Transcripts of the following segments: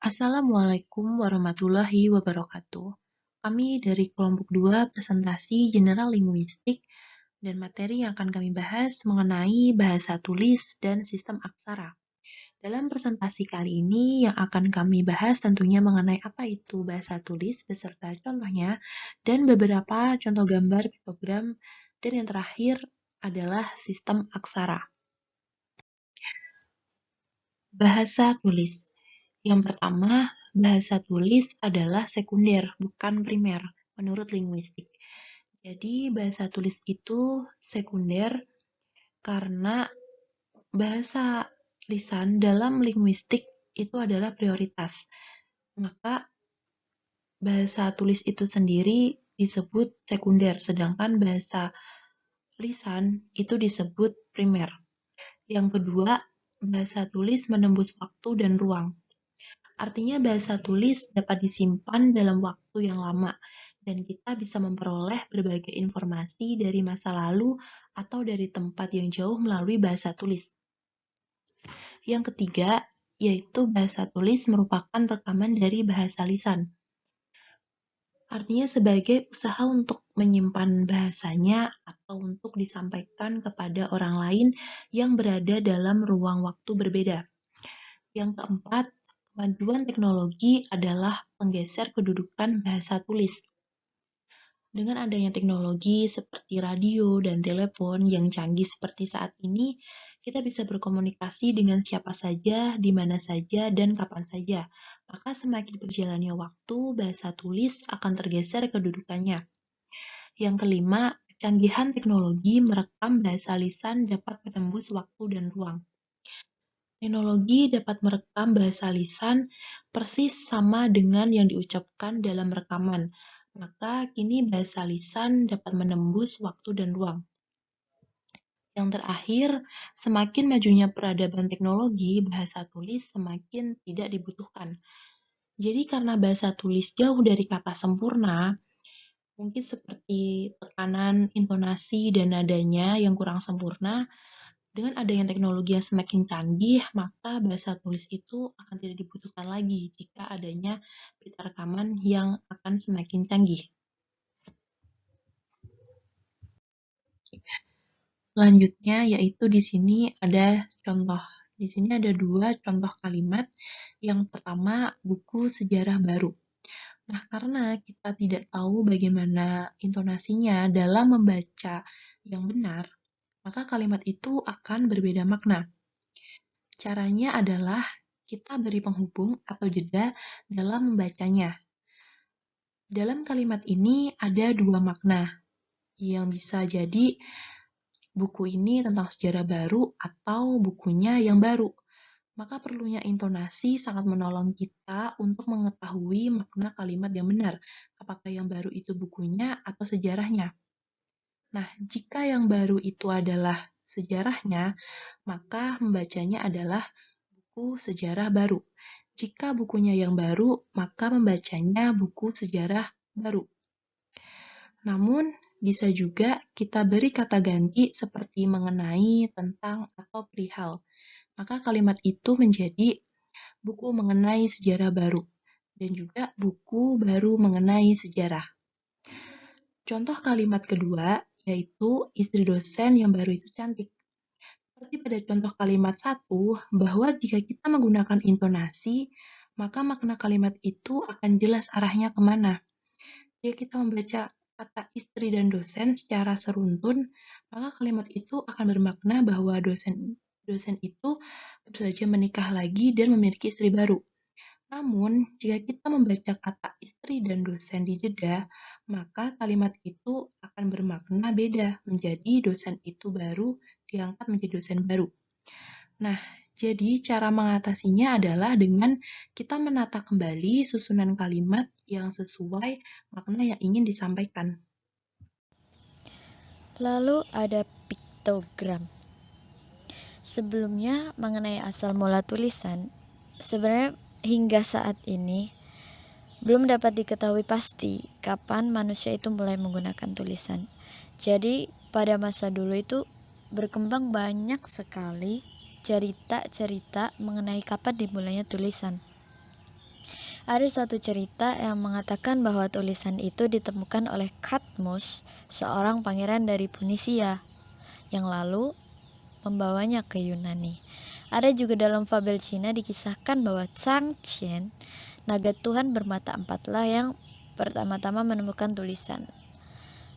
Assalamualaikum warahmatullahi wabarakatuh. Kami dari kelompok 2 presentasi General Linguistik dan materi yang akan kami bahas mengenai bahasa tulis dan sistem aksara. Dalam presentasi kali ini yang akan kami bahas tentunya mengenai apa itu bahasa tulis beserta contohnya dan beberapa contoh gambar piktogram dan yang terakhir adalah sistem aksara. Bahasa tulis. Yang pertama, bahasa tulis adalah sekunder, bukan primer, menurut linguistik. Jadi, bahasa tulis itu sekunder karena bahasa lisan dalam linguistik itu adalah prioritas. Maka, bahasa tulis itu sendiri disebut sekunder, sedangkan bahasa lisan itu disebut primer. Yang kedua, bahasa tulis menembus waktu dan ruang. Artinya bahasa tulis dapat disimpan dalam waktu yang lama, dan kita bisa memperoleh berbagai informasi dari masa lalu atau dari tempat yang jauh melalui bahasa tulis. Yang ketiga, yaitu bahasa tulis merupakan rekaman dari bahasa lisan. Artinya sebagai usaha untuk menyimpan bahasanya atau untuk disampaikan kepada orang lain yang berada dalam ruang waktu berbeda. Yang keempat, kemajuan teknologi adalah penggeser kedudukan bahasa tulis. Dengan adanya teknologi seperti radio dan telepon yang canggih seperti saat ini, kita bisa berkomunikasi dengan siapa saja, di mana saja, dan kapan saja. Maka semakin berjalannya waktu, bahasa tulis akan tergeser kedudukannya. Yang kelima, kecanggihan teknologi merekam bahasa lisan dapat menembus waktu dan ruang. Teknologi dapat merekam bahasa lisan persis sama dengan yang diucapkan dalam rekaman, maka kini bahasa lisan dapat menembus waktu dan ruang. Yang terakhir, semakin majunya peradaban teknologi, bahasa tulis semakin tidak dibutuhkan. Jadi karena bahasa tulis jauh dari kata sempurna, mungkin seperti tekanan, intonasi, dan nadanya yang kurang sempurna, dengan adanya teknologi yang semakin canggih, maka bahasa tulis itu akan tidak dibutuhkan lagi jika adanya pita rekaman yang akan semakin canggih. Selanjutnya yaitu di sini ada contoh. Di sini ada 2 contoh kalimat. Yang pertama, buku sejarah baru. Nah, karena kita tidak tahu bagaimana intonasinya dalam membaca yang benar, maka kalimat itu akan berbeda makna. Caranya adalah kita beri penghubung atau jeda dalam membacanya. Dalam kalimat ini ada 2 makna yang bisa jadi buku ini tentang sejarah baru atau bukunya yang baru. Maka perlunya intonasi sangat menolong kita untuk mengetahui makna kalimat yang benar, apakah yang baru itu bukunya atau sejarahnya. Nah, jika yang baru itu adalah sejarahnya, maka membacanya adalah buku sejarah baru. Jika bukunya yang baru, maka membacanya buku sejarah baru. Namun, bisa juga kita beri kata ganti seperti mengenai, tentang, atau perihal. Maka kalimat itu menjadi buku mengenai sejarah baru, dan juga buku baru mengenai sejarah. Contoh kalimat kedua, yaitu istri dosen yang baru itu cantik. Seperti pada contoh kalimat 1, bahwa jika kita menggunakan intonasi, maka makna kalimat itu akan jelas arahnya kemana. Jika kita membaca kata istri dan dosen secara seruntun, maka kalimat itu akan bermakna bahwa dosen itu baru saja menikah lagi dan memiliki istri baru. Namun, jika kita membaca kata istri dan dosen di jeda, maka kalimat itu akan bermakna beda, menjadi dosen itu baru diangkat menjadi dosen baru. Nah, jadi cara mengatasinya adalah dengan kita menata kembali susunan kalimat yang sesuai makna yang ingin disampaikan. Lalu ada piktogram. Sebelumnya mengenai asal mula tulisan, sebenarnya hingga saat ini belum dapat diketahui pasti kapan manusia itu mulai menggunakan tulisan. Jadi pada masa dulu itu berkembang banyak sekali cerita-cerita mengenai kapan dimulainya tulisan. Ada satu cerita yang mengatakan bahwa tulisan itu ditemukan oleh Cadmus, seorang pangeran dari Punisia, yang lalu membawanya ke Yunani. Ada juga dalam fabel Cina dikisahkan bahwa Changqian, naga Tuhan bermata empatlah yang pertama-tama menemukan tulisan.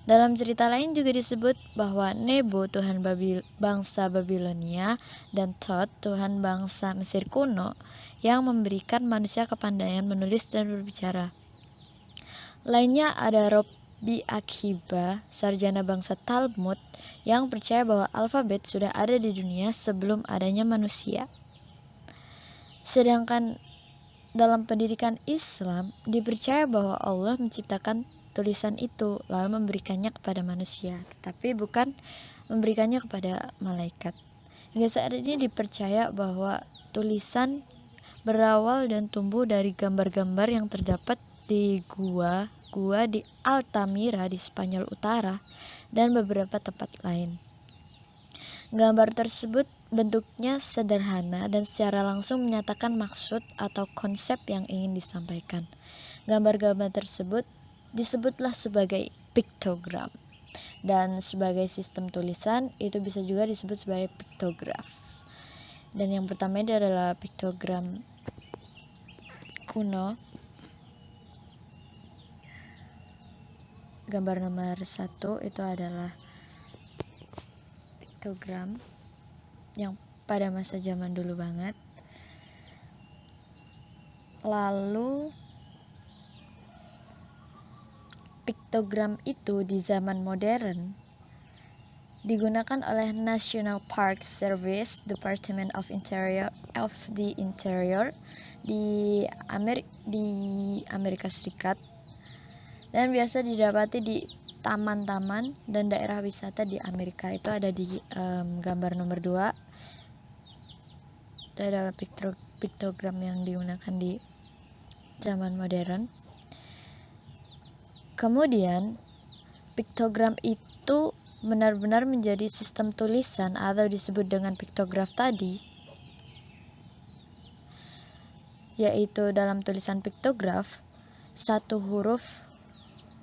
Dalam cerita lain juga disebut bahwa Nebo, Tuhan bangsa Babilonia, dan Thoth, Tuhan bangsa Mesir kuno, yang memberikan manusia kepandaian menulis dan berbicara. Lainnya ada Robbi Akiba, sarjana bangsa Talmud, yang percaya bahwa alfabet sudah ada di dunia sebelum adanya manusia. Sedangkan dalam pendidikan Islam dipercaya bahwa Allah menciptakan tulisan itu lalu memberikannya kepada manusia, tetapi bukan memberikannya kepada malaikat. Hingga saat ini dipercaya bahwa tulisan berawal dan tumbuh dari gambar-gambar yang terdapat di gua di Altamira di Spanyol Utara dan beberapa tempat lain. Gambar tersebut bentuknya sederhana dan secara langsung menyatakan maksud atau konsep yang ingin disampaikan. Gambar-gambar tersebut disebutlah sebagai piktogram, dan sebagai sistem tulisan itu bisa juga disebut sebagai piktograf. Dan yang pertama ini adalah piktogram kuno. Gambar nomor 1 itu adalah piktogram yang pada masa zaman dulu banget. Lalu piktogram itu di zaman modern digunakan oleh National Park Service, Department of the Interior di Amerika Serikat, dan biasa didapati di taman-taman dan daerah wisata di Amerika. Itu ada di gambar nomor 2. Itu adalah piktogram yang digunakan di zaman modern. Kemudian piktogram itu benar-benar menjadi sistem tulisan atau disebut dengan piktograf tadi, yaitu dalam tulisan piktograf satu huruf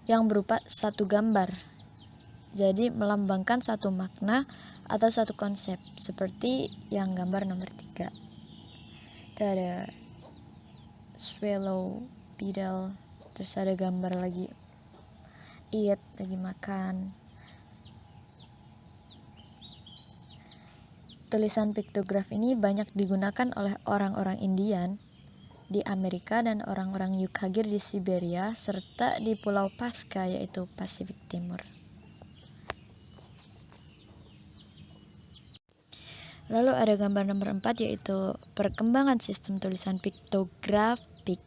yang berupa satu gambar, jadi melambangkan satu makna atau satu konsep, seperti yang gambar nomor 3. Itu ada swallow, beetle, terus ada gambar lagi eat, lagi makan. Tulisan piktograf ini banyak digunakan oleh orang-orang Indian di Amerika dan orang-orang Yukagir di Siberia serta di Pulau Paska yaitu Pasifik Timur. Lalu ada gambar nomor 4 yaitu perkembangan sistem tulisan piktografik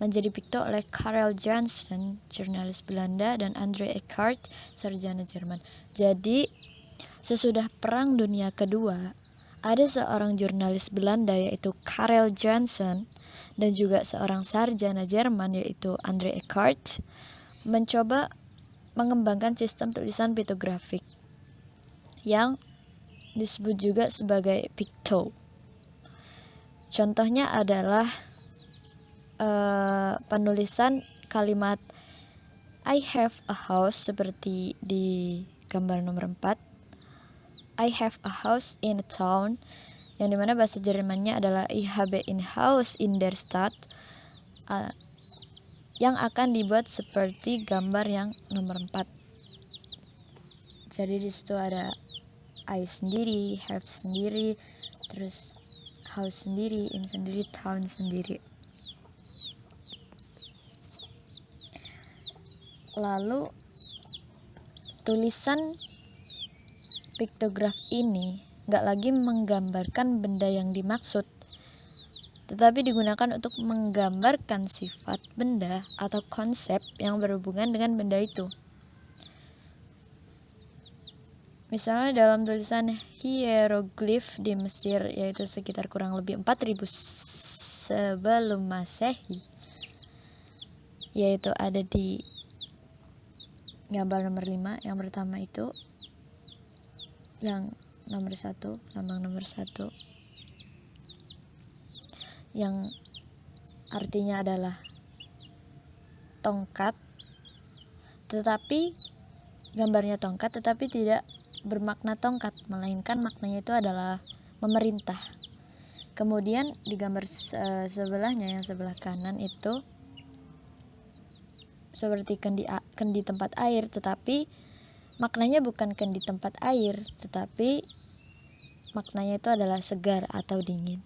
menjadi pikto oleh Karel Jansen, jurnalis Belanda, dan André Eckhart, sarjana Jerman. Jadi sesudah Perang Dunia Kedua, ada seorang jurnalis Belanda yaitu Karel Jansen dan juga seorang sarjana Jerman yaitu André Eckhart mencoba mengembangkan sistem tulisan piktografik yang disebut juga sebagai pikto. Contohnya adalah penulisan kalimat I have a house seperti di gambar nomor 4. I have a house in a town, yang dimana bahasa Jermannya adalah Ich habe ein Haus in der Stadt, yang akan dibuat seperti gambar yang nomor 4. Jadi di situ ada I sendiri, have sendiri, terus house sendiri, in sendiri, town sendiri. Lalu tulisan piktograf ini nggak lagi menggambarkan benda yang dimaksud, tetapi digunakan untuk menggambarkan sifat benda atau konsep yang berhubungan dengan benda itu. Misalnya dalam tulisan hieroglif di Mesir, yaitu sekitar kurang lebih 4000 sebelum Masehi, yaitu ada di gambar nomor 5. Yang pertama itu yang nomor 1, lambang nomor 1. Yang artinya adalah tongkat, tetapi gambarnya tongkat tetapi tidak bermakna tongkat, melainkan maknanya itu adalah memerintah. Kemudian di gambar sebelahnya, yang sebelah kanan itu seperti kendi tempat air, tetapi maknanya bukan kendi tempat air, tetapi maknanya itu adalah segar atau dingin.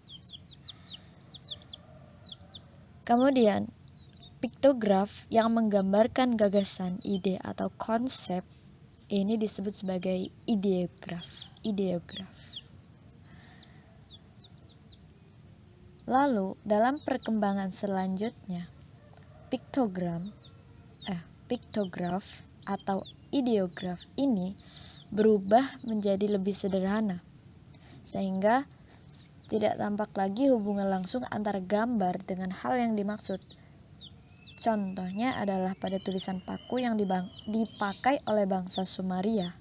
Kemudian piktograf yang menggambarkan gagasan, ide atau konsep ini disebut sebagai ideograf. Lalu dalam perkembangan selanjutnya, piktograf atau ideograf ini berubah menjadi lebih sederhana, sehingga tidak tampak lagi hubungan langsung antara gambar dengan hal yang dimaksud. Contohnya adalah pada tulisan paku yang dipakai oleh bangsa Sumeria,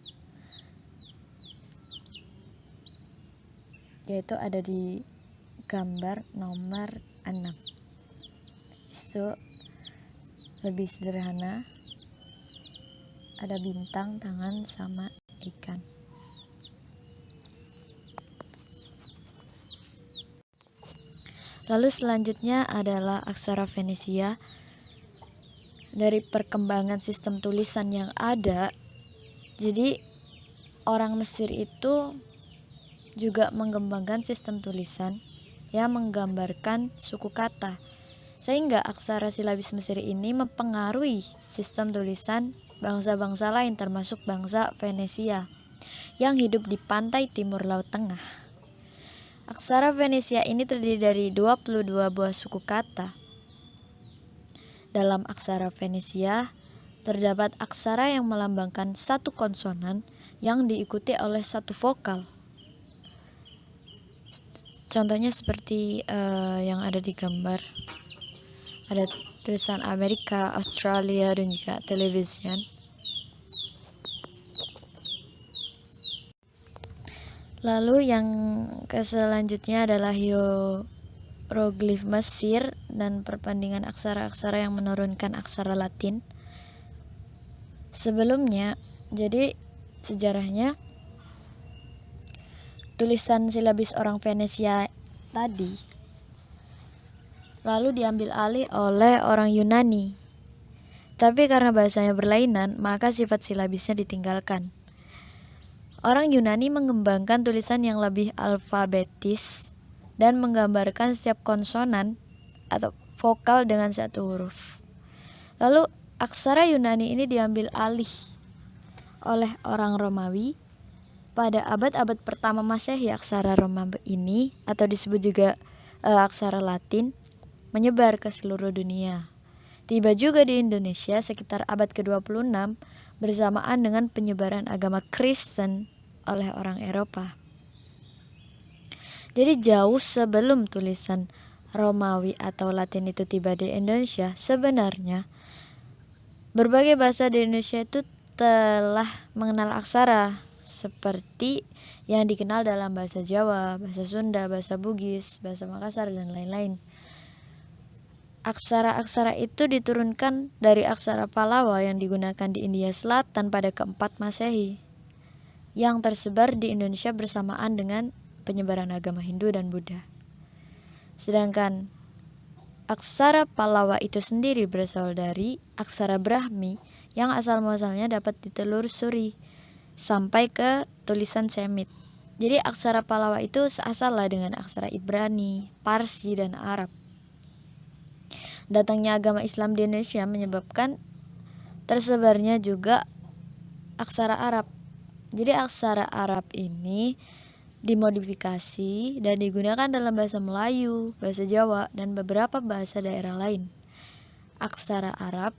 yaitu ada di gambar nomor 6. Itu lebih sederhana, ada bintang, tangan, sama ikan. Lalu selanjutnya adalah aksara Venesia. Dari perkembangan sistem tulisan yang ada, jadi orang Mesir itu juga mengembangkan sistem tulisan yang menggambarkan suku kata, sehingga aksara silabis Mesir ini mempengaruhi sistem tulisan bangsa-bangsa lain, termasuk bangsa Venesia yang hidup di pantai timur Laut Tengah. Aksara Venesia ini terdiri dari 22 buah suku kata. Dalam aksara Venesia terdapat aksara yang melambangkan satu konsonan yang diikuti oleh satu vokal. Contohnya seperti yang ada di gambar. Ada tulisan Amerika, Australia, dan juga television. Lalu yang selanjutnya adalah hieroglif Mesir dan perbandingan aksara-aksara yang menurunkan aksara Latin. Sebelumnya, jadi sejarahnya, tulisan silabis orang Venesia tadi lalu diambil alih oleh orang Yunani. Tapi karena bahasanya berlainan, maka sifat silabisnya ditinggalkan. Orang Yunani mengembangkan tulisan yang lebih alfabetis dan menggambarkan setiap konsonan atau vokal dengan satu huruf. Lalu aksara Yunani ini diambil alih oleh orang Romawi. Pada abad-abad pertama Masehi, aksara Romawi ini atau disebut juga aksara Latin menyebar ke seluruh dunia. Tiba juga di Indonesia sekitar abad ke-26 bersamaan dengan penyebaran agama Kristen oleh orang Eropa. Jadi jauh sebelum tulisan Romawi atau Latin itu tiba di Indonesia, sebenarnya berbagai bahasa di Indonesia itu telah mengenal aksara seperti yang dikenal dalam bahasa Jawa, bahasa Sunda, bahasa Bugis, bahasa Makassar, dan lain-lain. Aksara-aksara itu diturunkan dari aksara Pallawa yang digunakan di India Selatan pada keempat Masehi, yang tersebar di Indonesia bersamaan dengan penyebaran agama Hindu dan Buddha. Sedangkan aksara Pallawa itu sendiri berasal dari aksara Brahmi yang asal-muasalnya dapat ditelusuri sampai ke tulisan Semit. Jadi aksara Pallawa itu seasal dengan aksara Ibrani, Parsi, dan Arab. Datangnya agama Islam di Indonesia menyebabkan tersebarnya juga aksara Arab. Jadi aksara Arab ini dimodifikasi dan digunakan dalam bahasa Melayu, bahasa Jawa, dan beberapa bahasa daerah lain. Aksara Arab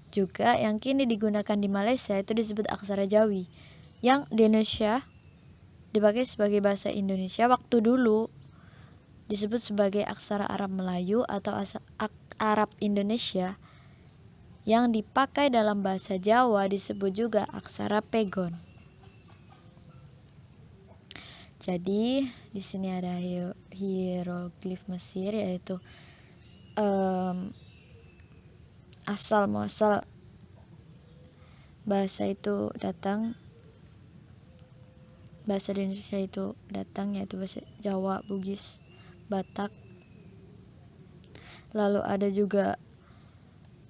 juga yang kini digunakan di Malaysia itu disebut aksara Jawi, yang di Indonesia dipakai sebagai bahasa Indonesia waktu dulu disebut sebagai aksara Arab Melayu atau Arab Indonesia, yang dipakai dalam bahasa Jawa disebut juga aksara Pegon. Jadi di sini ada hieroglif Mesir, yaitu asal muasal bahasa itu datang, bahasa di Indonesia itu datang, yaitu bahasa Jawa, Bugis, Batak. Lalu ada juga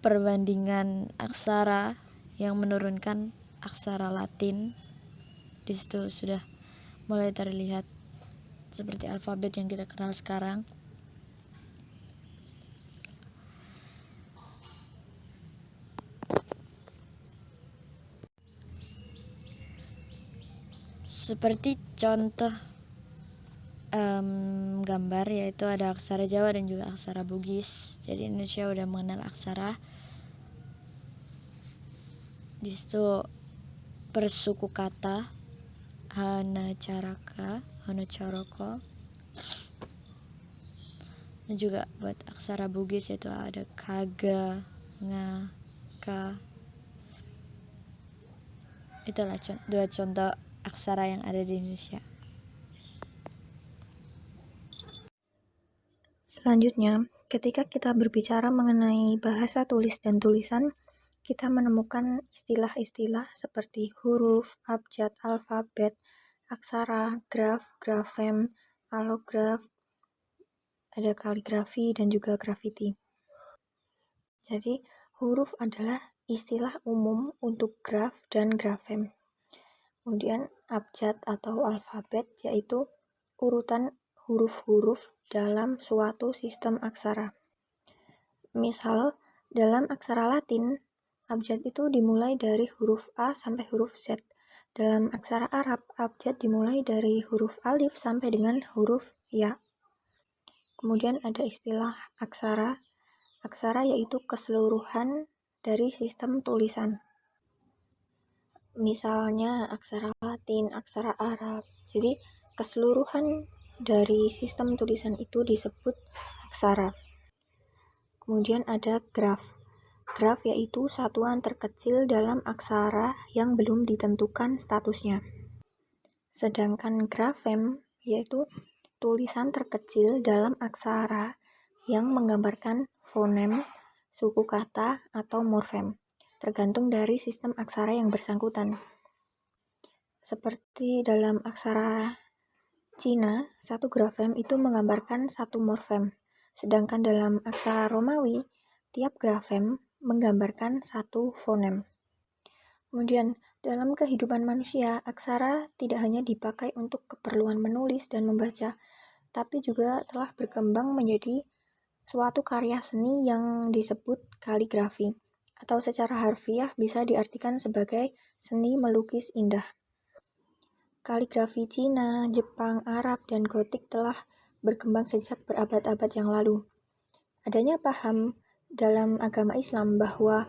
perbandingan aksara yang menurunkan aksara Latin. Di situ sudah mulai terlihat seperti alfabet yang kita kenal sekarang. Seperti contoh gambar, yaitu ada aksara Jawa dan juga aksara Bugis. Jadi Indonesia udah mengenal aksara. Di situ persuku kata hana caraka, hana caroko. Dan juga buat aksara Bugis yaitu ada kaga, nga, ka. Itulah dua contoh aksara yang ada di Indonesia. Selanjutnya, ketika kita berbicara mengenai bahasa tulis dan tulisan, kita menemukan istilah-istilah seperti huruf, abjad, alfabet, aksara, graf, grafem, alograf, ada kaligrafi, dan juga grafiti. Jadi, huruf adalah istilah umum untuk graf dan grafem. Kemudian, abjad atau alfabet yaitu urutan huruf-huruf dalam suatu sistem aksara. Misal, dalam aksara Latin, abjad itu dimulai dari huruf A sampai huruf Z. Dalam aksara Arab, abjad dimulai dari huruf alif sampai dengan huruf ya. Kemudian ada istilah aksara. Aksara yaitu keseluruhan dari sistem tulisan. Misalnya aksara Latin, aksara Arab. Jadi keseluruhan dari sistem tulisan itu disebut aksara. Kemudian ada graf. Graf yaitu satuan terkecil dalam aksara yang belum ditentukan statusnya. Sedangkan grafem yaitu tulisan terkecil dalam aksara yang menggambarkan fonem, suku kata, atau morfem, tergantung dari sistem aksara yang bersangkutan. Seperti dalam aksara Cina, satu grafem itu menggambarkan satu morfem, sedangkan dalam aksara Romawi, tiap grafem menggambarkan satu fonem. Kemudian, dalam kehidupan manusia, aksara tidak hanya dipakai untuk keperluan menulis dan membaca, tapi juga telah berkembang menjadi suatu karya seni yang disebut kaligrafi, atau secara harfiah bisa diartikan sebagai seni melukis indah. Kaligrafi Cina, Jepang, Arab, dan Gotik telah berkembang sejak berabad-abad yang lalu. Adanya paham dalam agama Islam bahwa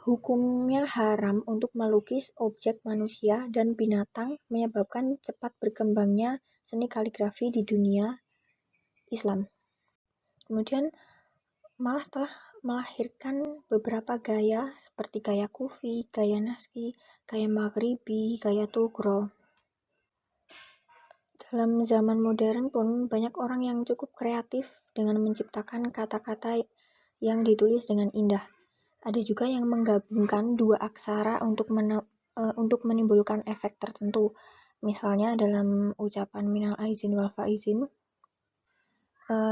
hukumnya haram untuk melukis objek manusia dan binatang menyebabkan cepat berkembangnya seni kaligrafi di dunia Islam. Kemudian malah telah melahirkan beberapa gaya seperti gaya Kufi, gaya Naskhi, gaya Maghribi, gaya Tugro. Dalam zaman modern pun banyak orang yang cukup kreatif dengan menciptakan kata-kata yang ditulis dengan indah. Ada juga yang menggabungkan dua aksara untuk menimbulkan efek tertentu. Misalnya dalam ucapan minal aizin wal faizin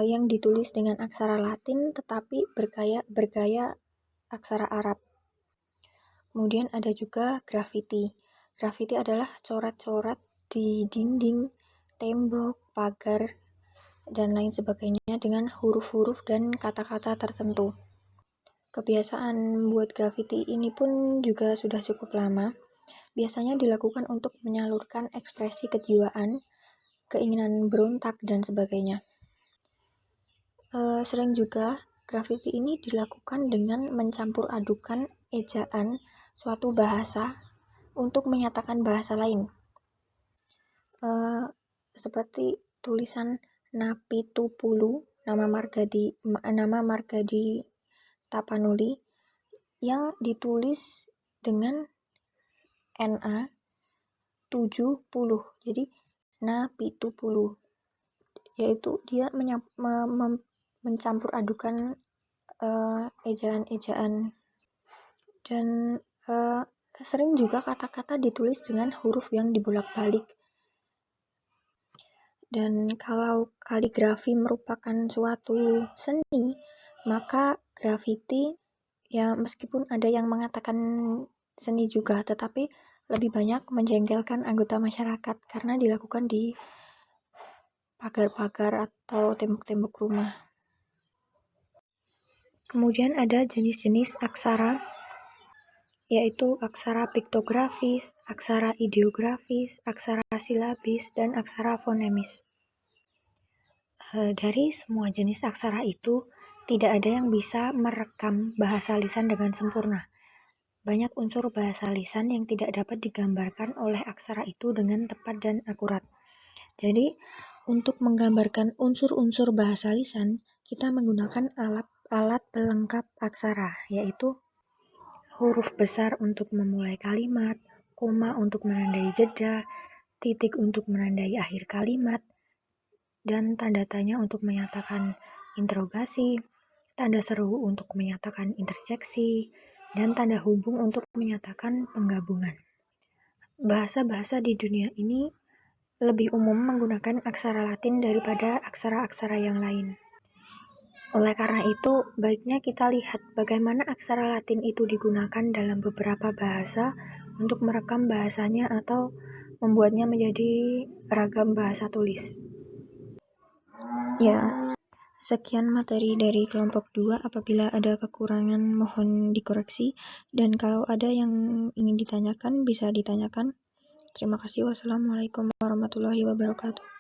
yang ditulis dengan aksara Latin tetapi bergaya aksara Arab. Kemudian ada juga grafiti. Grafiti adalah coret-coret di dinding, tembok, pagar, dan lain sebagainya dengan huruf-huruf dan kata-kata tertentu. Kebiasaan membuat grafiti ini pun juga sudah cukup lama. Biasanya dilakukan untuk menyalurkan ekspresi kejiwaan, keinginan berontak, dan sebagainya. Sering juga grafiti ini dilakukan dengan mencampur adukan ejaan suatu bahasa untuk menyatakan bahasa lain. Seperti tulisan Napitupulu, nama marga di Tapanuli yang ditulis dengan NA 70. Jadi Napitupulu, yaitu dia mencampur adukan ejaan-ejaan, dan sering juga kata-kata ditulis dengan huruf yang dibolak-balik. Dan kalau kaligrafi merupakan suatu seni, maka grafiti ya meskipun ada yang mengatakan seni juga, tetapi lebih banyak menjengkelkan anggota masyarakat karena dilakukan di pagar-pagar atau tembok-tembok rumah. Kemudian ada jenis-jenis aksara, yaitu aksara piktografis, aksara ideografis, aksara silabis, dan aksara fonemis. Dari semua jenis aksara itu, tidak ada yang bisa merekam bahasa lisan dengan sempurna. Banyak unsur bahasa lisan yang tidak dapat digambarkan oleh aksara itu dengan tepat dan akurat. Jadi, untuk menggambarkan unsur-unsur bahasa lisan, kita menggunakan alat pelengkap aksara, yaitu huruf besar untuk memulai kalimat, koma untuk menandai jeda, titik untuk menandai akhir kalimat, dan tanda tanya untuk menyatakan interogasi, tanda seru untuk menyatakan interjeksi, dan tanda hubung untuk menyatakan penggabungan. Bahasa-bahasa di dunia ini lebih umum menggunakan aksara Latin daripada aksara-aksara yang lain. Oleh karena itu, baiknya kita lihat bagaimana aksara Latin itu digunakan dalam beberapa bahasa untuk merekam bahasanya atau membuatnya menjadi ragam bahasa tulis. Ya, sekian materi dari kelompok 2. Apabila ada kekurangan mohon dikoreksi, dan kalau ada yang ingin ditanyakan bisa ditanyakan. Terima kasih. Wassalamualaikum warahmatullahi wabarakatuh.